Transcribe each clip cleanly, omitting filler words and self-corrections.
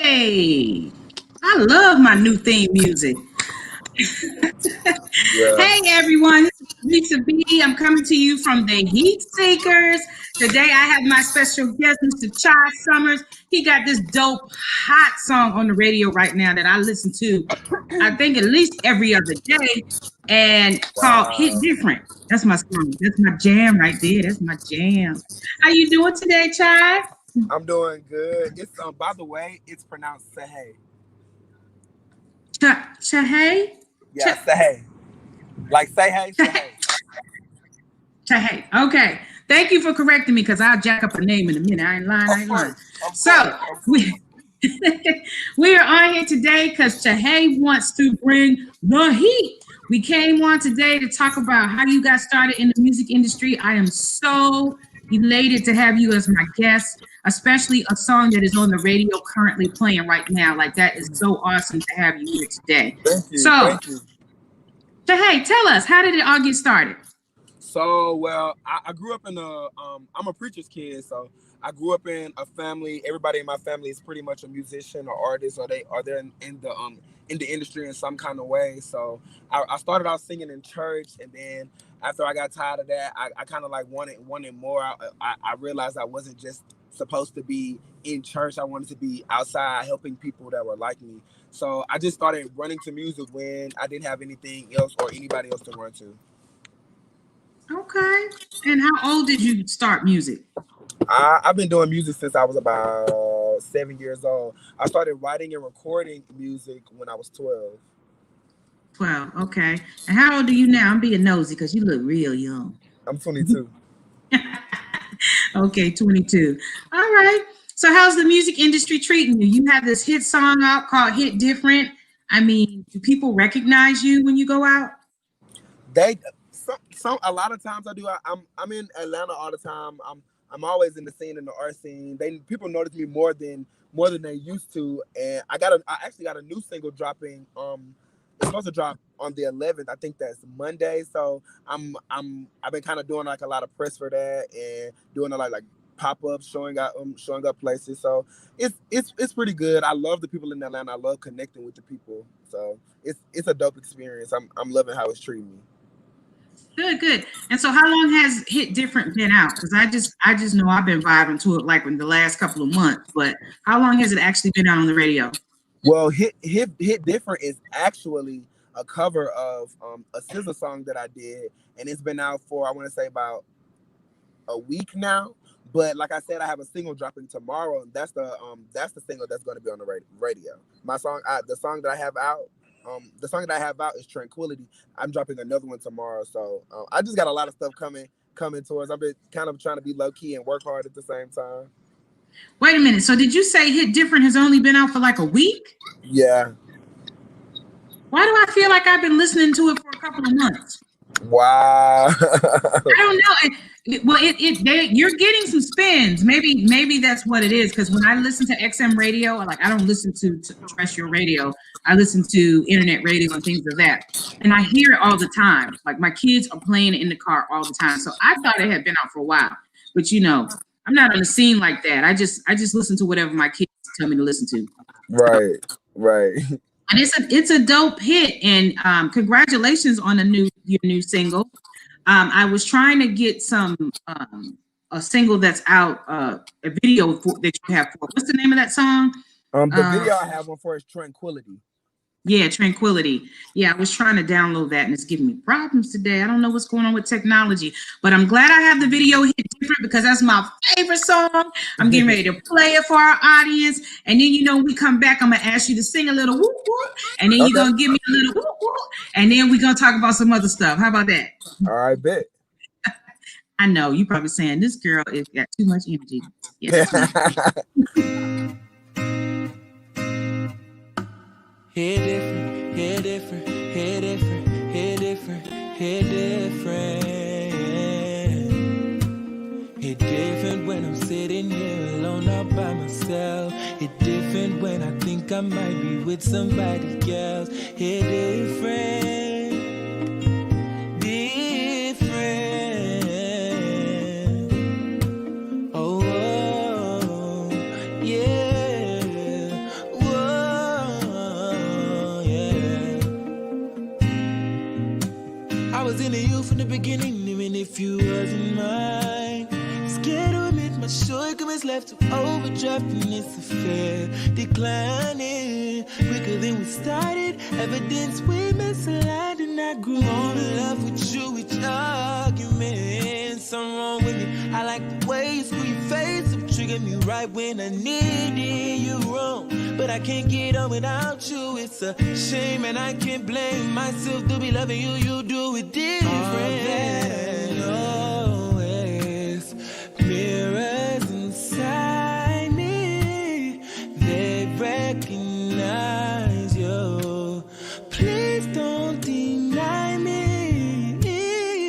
Hey, I love my new theme music. Yeah. Hey everyone, this is Lisa B. I'm coming to you from the Heat Seekers. Today I have my special guest, Mr. Chaii Summers. He got this dope, hot song on the radio right now that I listen to, I think at least every other day, and called Hit Different. That's my song. That's my jam right there. That's my jam. How you doing today, Chaii? I'm doing good. It's by the way, it's pronounced Chaii. Chaii? Yeah, Chaii. Like say hey, say hey. Chaii. Okay. Thank you for correcting me because I'll jack up a name in a minute. I ain't lying. So we are on here today because Chaii wants to bring the heat. We came on today to talk about how you got started in the music industry. I am so elated to have you as my guest, especially a song that is on the radio currently playing right now. Like, that is so awesome to have you here today. Thank you. So, thank you. Chaii, tell us, how did it all get started? So, well, I grew up in I'm a preacher's kid, so I grew up in a family. Everybody in my family is pretty much a musician or artist, or they're in the industry in some kind of way. So I started out singing in church, and then after I got tired of that, I kind of like wanted more. I realized I wasn't just supposed to be in church. I wanted to be outside helping people that were like me. So I just started running to music when I didn't have anything else or anybody else to run to. Okay. And how old did you start music? I've been doing music since I was about 7 years old. I started writing and recording music when I was 12. 12, okay. And how old are you now? I'm being nosy because you look real young. I'm 22. Okay, 22. All right. So how's the music industry treating you? You have this hit song out called Hit Different. I mean, do people recognize you when you go out? A lot of times I do. I'm in Atlanta all the time. I'm always in the scene, in the art scene. People notice me more than they used to. And I actually got a new single dropping. It's supposed to drop on the 11th. I think that's Monday. So I've been kind of doing like a lot of press for that and doing a lot like pop-ups, showing up places. So it's pretty good. I love the people in Atlanta. I love connecting with the people. So it's a dope experience. I'm loving how it's treating me. Good. And so how long has Hit Different been out? Because I just know I've been vibing to it like in the last couple of months, but how long has it actually been out on the radio? Well, Hit Different is actually a cover of a SZA song that I did, and it's been out for, I want to say, about a week now. But like I said, I have a single dropping tomorrow, and that's the single that's going to be on the radio. The song that I have out. The song that I have out is Tranquility. I'm dropping another one tomorrow. So I just got a lot of stuff coming towards. I've been kind of trying to be low key and work hard at the same time. Wait a minute. So did you say Hit Different has only been out for like a week? Yeah. Why do I feel like I've been listening to it for a couple of months? Wow. I don't know. You're getting some spins. Maybe that's what it is. Because when I listen to XM radio, like I don't listen to terrestrial radio. I listen to internet radio and things of that, and I hear it all the time. Like my kids are playing it in the car all the time. So I thought it had been out for a while, but I'm not on the scene like that. I just listen to whatever my kids tell me to listen to. Right. And it's a dope hit. And congratulations on your new single. I was trying to get some a single that's out, a video that you have for. What's the name of that song? The video I have one for is Tranquility. Yeah, Tranquility. Yeah, I was trying to download that and it's giving me problems today. I don't know what's going on with technology, but I'm glad I have the video hit different because that's my favorite song. I'm getting ready to play it for our audience. And then, we come back, I'm going to ask you to sing a little whoop whoop. And then you're going to give me a little whoop whoop. And then we're going to talk about some other stuff. How about that? All right, bet. I know you're probably saying this girl has got too much energy. Yes. Hit different, hit different, hit different, hit different, hit different. Hit different when I'm sitting here alone all by myself. Hit different when I think I might be with somebody else. Hit different, different. Oh, yeah. I was into you from the beginning, even if you wasn't mine. Scared to admit my shortcomings left to overdraft, and it's a fair declining. Quicker than we started, evidence we misaligned, and I grew on in love with you, with your arguments. Something wrong with me. I like the way you screw your face up, trigger me right when I needed you wrong. But I can't get on without you. It's a shame and I can't blame myself to be loving you. You do it different. Always mirrors inside me. They recognize you. Please don't deny me.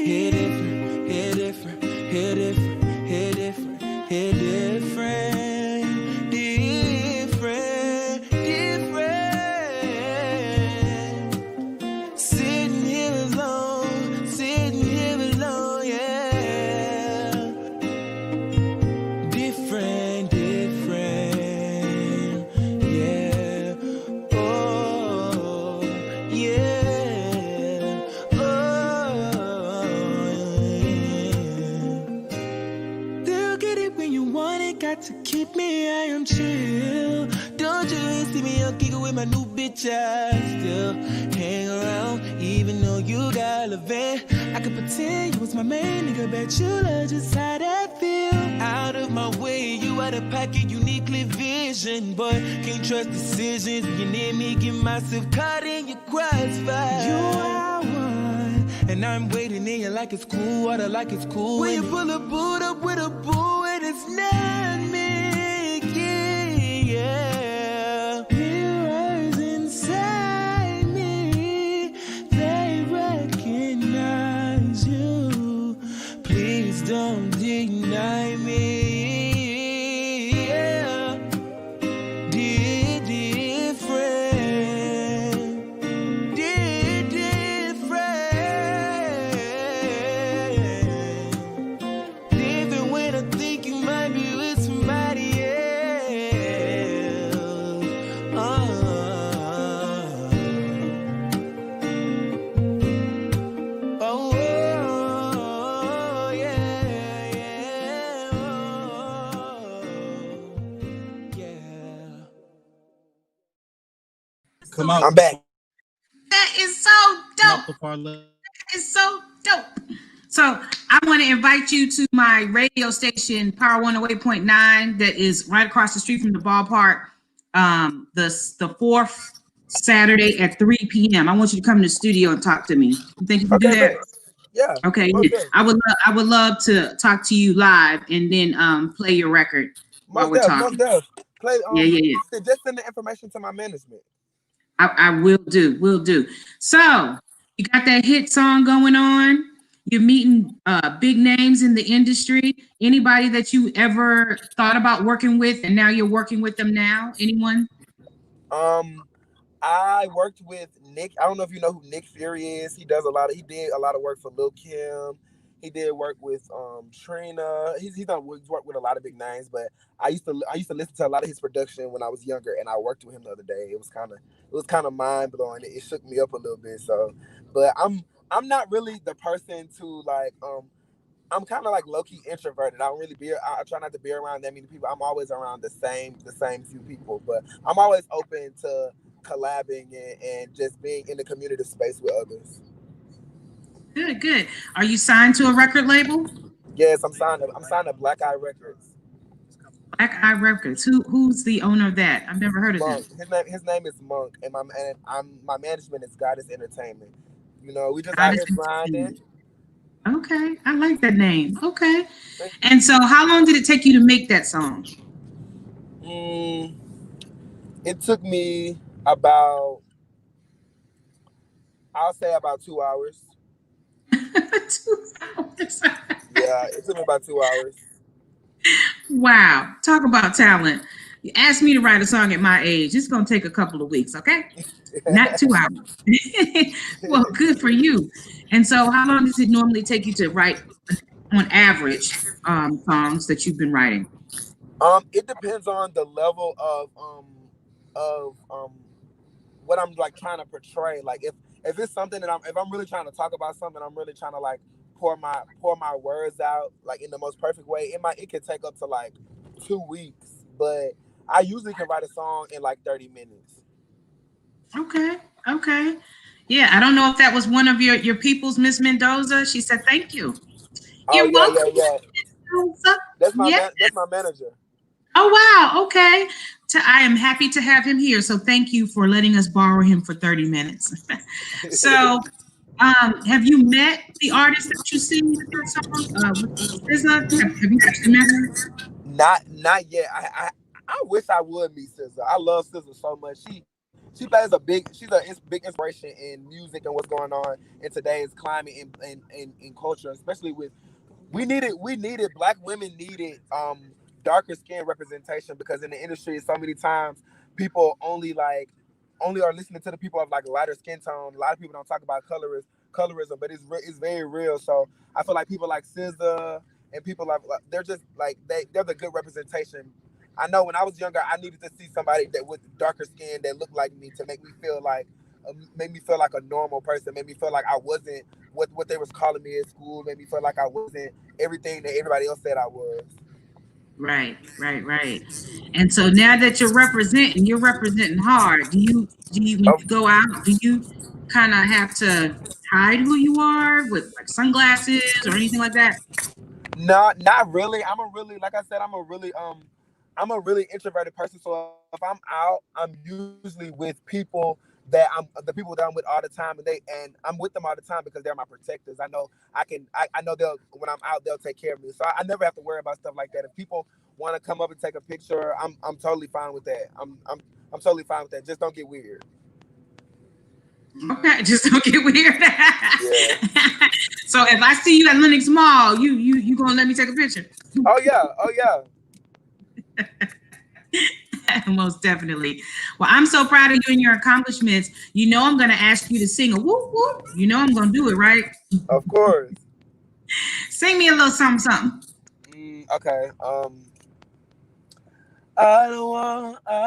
Hit different, hit different, hit different, hit different, hit different. To keep me, I am chill. Don't you see me on kicking with my new bitch? I still hang around, even though you got a van. I could pretend you was my main nigga, bet you love just how that feel. Out of my way, you out of pocket, uniquely vision. Boy, can't trust decisions. When you near me, get myself caught in your crossfire. You are one, and I'm waiting in you like it's cool water, like it's cool. When you pull a boot up with a boo, and it's not me. Yeah, mirrors inside me, they recognize you. Please don't deny me. Yeah, did different, did different. Even when I think you might be with somebody else. Come out. I'm back. That is so dope. That is so dope. So I want to invite you to my radio station, Power 108.9, that is right across the street from the ballpark. The fourth Saturday at 3 p.m. I want you to come to the studio and talk to me. You think you can do that? Man. Yeah. Okay. Yeah. I would love to talk to you live and then play your record while we're talking. Play, yeah. Just send the information to my management. I will do. So you got that hit song going on. You're meeting big names in the industry. Anybody that you ever thought about working with, and now you're working with them now? Anyone? Um, I worked with Nick. I don't know if you know who Nick Fury is. He did a lot of work for Lil Kim. He did work with Trina. He's worked with a lot of big names, but I used to listen to a lot of his production when I was younger, and I worked with him the other day. It was kind of mind blowing. It shook me up a little bit. So, but I'm not really the person to like I'm kind of like low key introverted. I don't really be. I try not to be around that many people. I'm always around the same few people. But I'm always open to collabing and just being in the community space with others. Good, good. Are you signed to a record label? Yes, I'm signed to Black Eye Records. Black Eye Records. Who's the owner of that? I've never heard of them. Monk. His name is Monk, my management is Goddess Entertainment. We just out Goddess here grinding. Entertainment. Okay, I like that name. Okay. And so, how long did it take you to make that song? Mm, it took me about I'll say about 2 hours. 2 hours. Yeah, it took me about 2 hours. Wow. Talk about talent. You asked me to write a song at my age. It's going to take a couple of weeks, okay? Not 2 hours. Well, good for you. And so, how long does it normally take you to write, on average, songs that you've been writing? It depends on the level of what I'm like trying to portray. Like if it's something that if I'm really trying to talk about something, I'm really trying to like pour my words out like in the most perfect way. It could take up to like 2 weeks, but I usually can write a song in like 30 minutes. Okay. Okay. Yeah, I don't know if that was one of your people's, Miss Mendoza. She said, "Thank you." Oh You're yeah, welcome, yeah, Miss yeah. Mendoza. That's my Yeah. man. That's my manager. Oh, wow. Okay. I am happy to have him here. So thank you for letting us borrow him for 30 minutes. So, have you met the artist that you sing with that song? With SZA? Have you actually met her? Not yet. I wish I would meet SZA. I love SZA so much. She's a big inspiration in music and what's going on in today's climate and culture, especially with we needed black women needed darker skin representation because in the industry so many times people only are listening to the people of like lighter skin tone. A lot of people don't talk about colorism, but it's very real. So I feel like people like SZA and people like they're just like they're the good representation. I know when I was younger, I needed to see somebody that with darker skin that looked like me to make me feel like a normal person, made me feel like I wasn't what they was calling me at school, made me feel like I wasn't everything that everybody else said I was. Right, right, right. And so now that you're representing hard. Do you when you Of go out, do you kind of have to hide who you are with like sunglasses or anything like that? Not really. I'm a really introverted person. So if I'm out, I'm usually with people the people that I'm with all the time, and I'm with them all the time because they're my protectors. I know they'll when I'm out they'll take care of me. So I never have to worry about stuff like that. If people want to come up and take a picture, I'm totally fine with that. I'm totally fine with that. Just don't get weird. Okay, just don't get weird. Yeah. So if I see you at Lenox Mall, you gonna let me take a picture? Oh yeah. Oh yeah. Most definitely. Well, I'm so proud of you and your accomplishments. You know I'm gonna ask you to sing a whoop whoop. You know I'm gonna do it, right? Of course. Sing me a little something, something. Okay. All I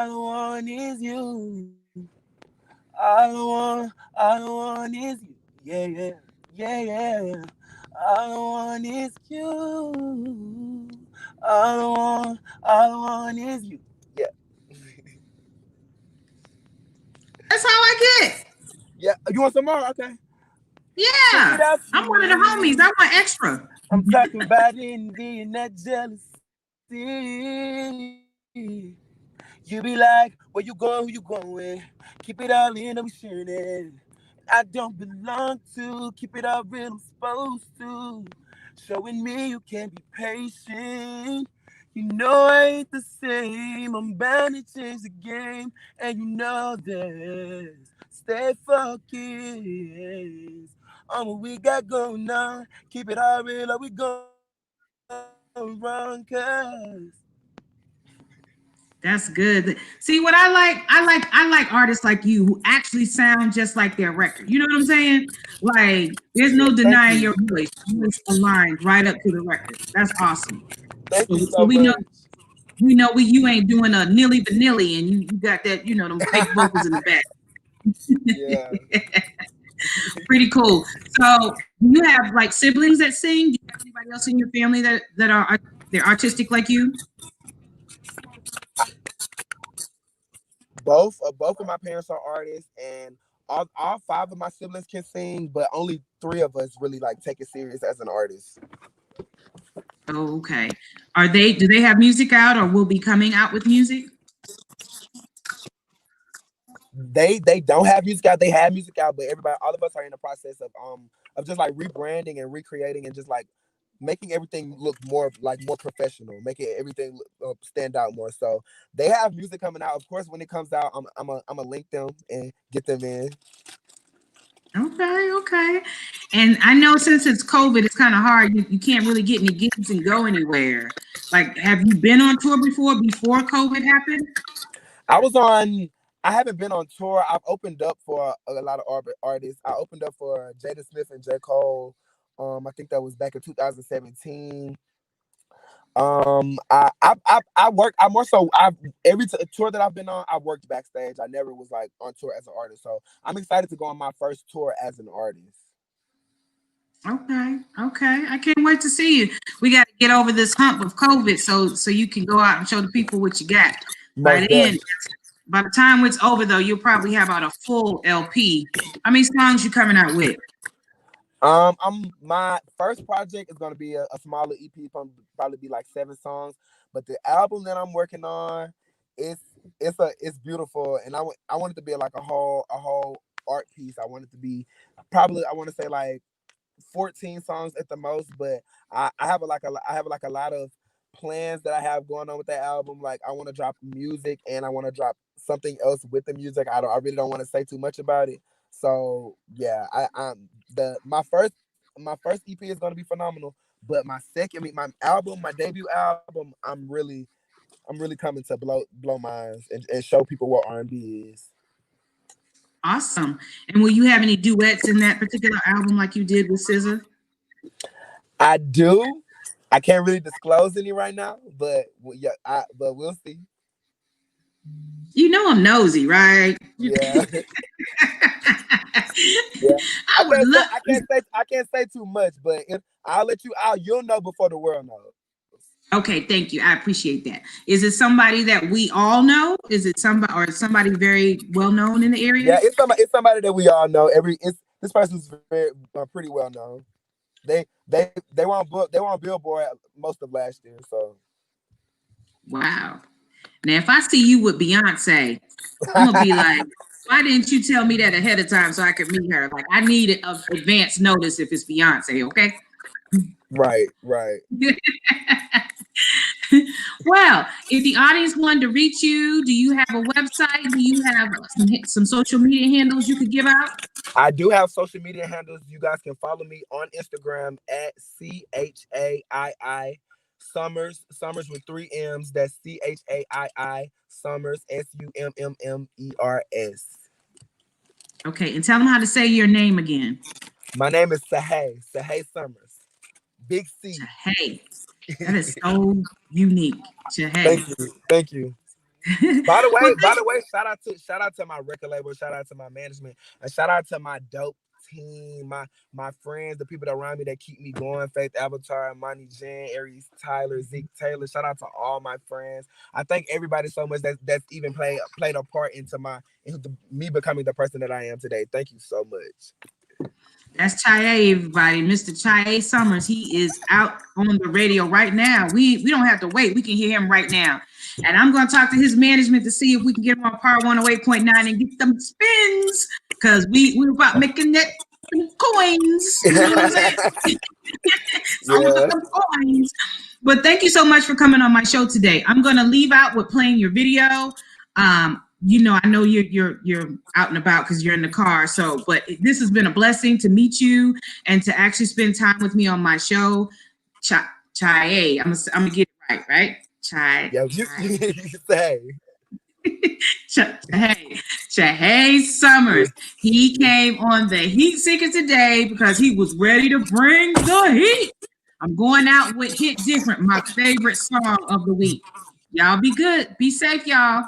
want is you. All I want is you. Yeah, yeah, yeah, yeah. All I want is you. All I want is you. Yeah. That's how I get. Yeah. You want some more? Okay. Check it Yeah. out, I'm one of the homies. you. I want extra. I'm talking about envy and that jealousy. You be like, where you going, who you going? Keep it all in, I'm sharing it. I don't belong to, keep it all real, I'm supposed to. Showing me you can be patient. You know I ain't the same, I'm bound to change the game. And you know this, stay focused. on what we got going on. Keep it all real or we going wrong, cause That's good. See what I like artists like you who actually sound just like their record. You know what I'm saying? Like there's yeah, no thank denying you. your voice. It's aligned right up to the record. That's awesome. Thank you So so much. you ain't doing a nilly vanilly and you got that, them fake vocals in the back. Yeah. Pretty cool. So do you have like siblings that sing? Do you have anybody else in your family that are they're artistic like you? Both of my parents are artists, and all five of my siblings can sing, but only three of us really like take it serious as an artist. Oh, okay. Do they have music out or will be coming out with music? They don't have music out. They have music out, but all of us are in the process of just like rebranding and recreating and just like making everything look more professional, making everything stand out more. So they have music coming out. Of course, when it comes out, I'm a link them and get them in. Okay. And I know since it's COVID, it's kind of hard. You can't really get any gigs and go anywhere. Like, have you been on tour before COVID happened? I haven't been on tour. I've opened up for a lot of artists. I opened up for Jada Smith and J. Cole. I think that was back in 2017. I work. I more so. Tour that I've been on, I worked backstage. I never was like on tour as an artist. So I'm excited to go on my first tour as an artist. Okay. I can't wait to see you. We got to get over this hump of COVID so you can go out and show the people what you got. By the time it's over though, you'll probably have out a full LP. How many songs you coming out with? My first project is gonna be a smaller EP, probably be like 7 songs. But the album that I'm working on, it's beautiful, and I want it to be like a whole art piece. I want it to be probably, I want to say like 14 songs at the most, but I have a lot of plans that I have going on with that album. Like I want to drop music and I want to drop something else with the music. I really don't want to say too much about it. So yeah, my first EP is gonna be phenomenal. But my debut album, I'm really coming to blow minds and show people what R&B is. Awesome. And will you have any duets in that particular album like you did with SZA? I do. I can't really disclose any right now, but yeah, but we'll see. You know I'm nosy, right? Yeah. Yeah. I can't say too much, but I'll let you out. You'll know before the world knows. Okay, thank you. I appreciate that. Is it somebody that we all know? Is it somebody very well known in the area? Yeah, it's somebody that we all know. This person's pretty well known. They were on Billboard most of last year. So wow. Now, if I see you with Beyonce, I'm gonna be like, why didn't you tell me that ahead of time so I could meet her? Like, I need an advance notice if it's Beyonce, okay? Right. Well, if the audience wanted to reach you, do you have a website? Do you have some social media handles you could give out? I do have social media handles. You guys can follow me on Instagram at Chaii Summers with 3 M's. That's Chaii Summers SUMMERS. Okay, and tell them how to say your name again. My name is Chaii Summers. Big C. Chaii. That is so unique. Chaii. Thank you. By the way, shout out to my record label, shout out to my management, and shout out to my dope team, my friends, the people that around me that keep me going. Faith Avatar, Monty Jen, Aries Tyler, Zeke Taylor. Shout out to all my friends. I thank everybody so much that's even played a part into me becoming the person that I am today. Thank you so much. That's Chaii, everybody. Mr. Chaii Summers. He is out on the radio right now. We don't have to wait. We can hear him right now. And I'm going to talk to his management to see if we can get him on Power 108.9 and get them spins. Because we're about making that coins. You know what I'm saying? Some coins. But thank you so much for coming on my show today. I'm going to leave out with playing your video. I know you're out and about because you're in the car. So, but this has been a blessing to meet you and to actually spend time with me on my show. Chaii, I'm gonna get it right? Chaii. Yeah, you say. Chaii Summers. He came on the Heat Seeker today because he was ready to bring the heat. I'm going out with Hit Different, my favorite song of the week. Y'all be good. Be safe, y'all.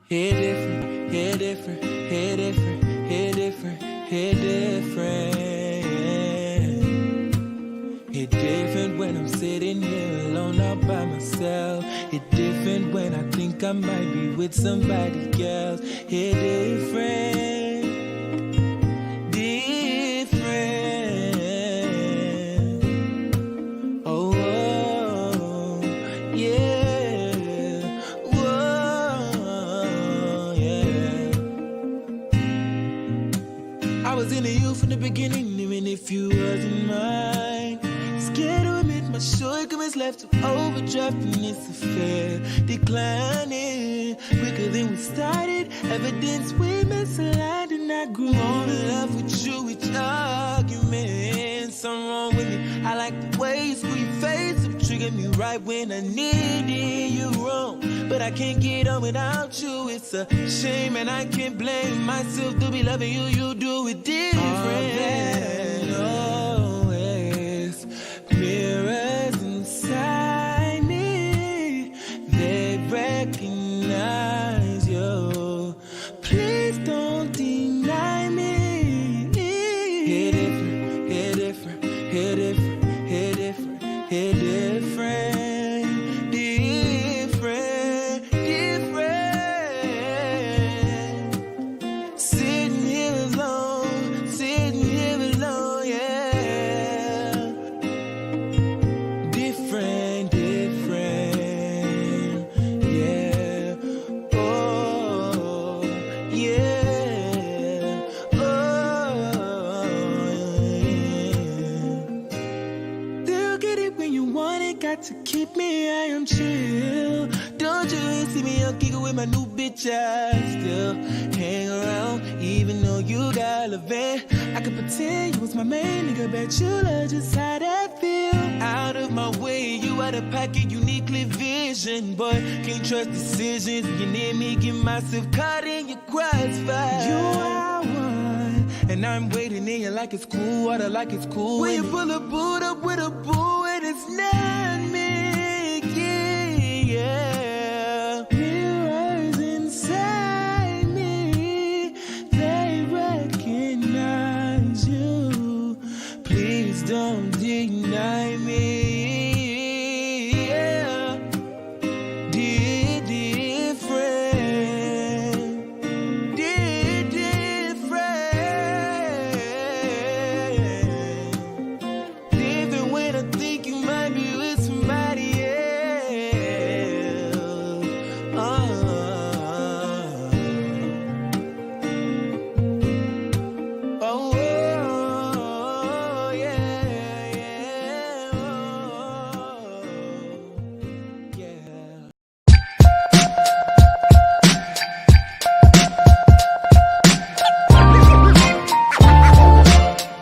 Hit different, hit different, hit different, hit different, hit different. Hit different when I'm sitting here alone all by myself. Hit different when I think I might be with somebody else. Hit different, different. Oh, oh, yeah. Whoa, yeah. I was into you from the beginning, even if you wasn't mine. Scared to admit my shortcomings left to overdraft in this affair. Declining quicker than we started. Evidence we misaligned and I grew on in love with you with arguments. Something wrong with me. I like the way you screw your face up, trigger me right when I needed you wrong. But I can't get on without you. It's a shame and I can't blame myself to be loving you. You do it different. Always mirrors inside me. They recognize you. Please don't deny me. Hit different, hit different, hit different, hit different, hit different. To keep me, I am chill. Don't you see me on Kiko with my new bitch? I still hang around, even though you got a van. I could pretend you was my main nigga, bet you love just how that feel. Out of my way, you out of pocket, uniquely vision. Boy, can't trust decisions. You near me, get myself caught in your crossfire. You are one, and I'm waiting in you like it's cool, water like it's cool. When you pull a boot up with a boo and it's not me.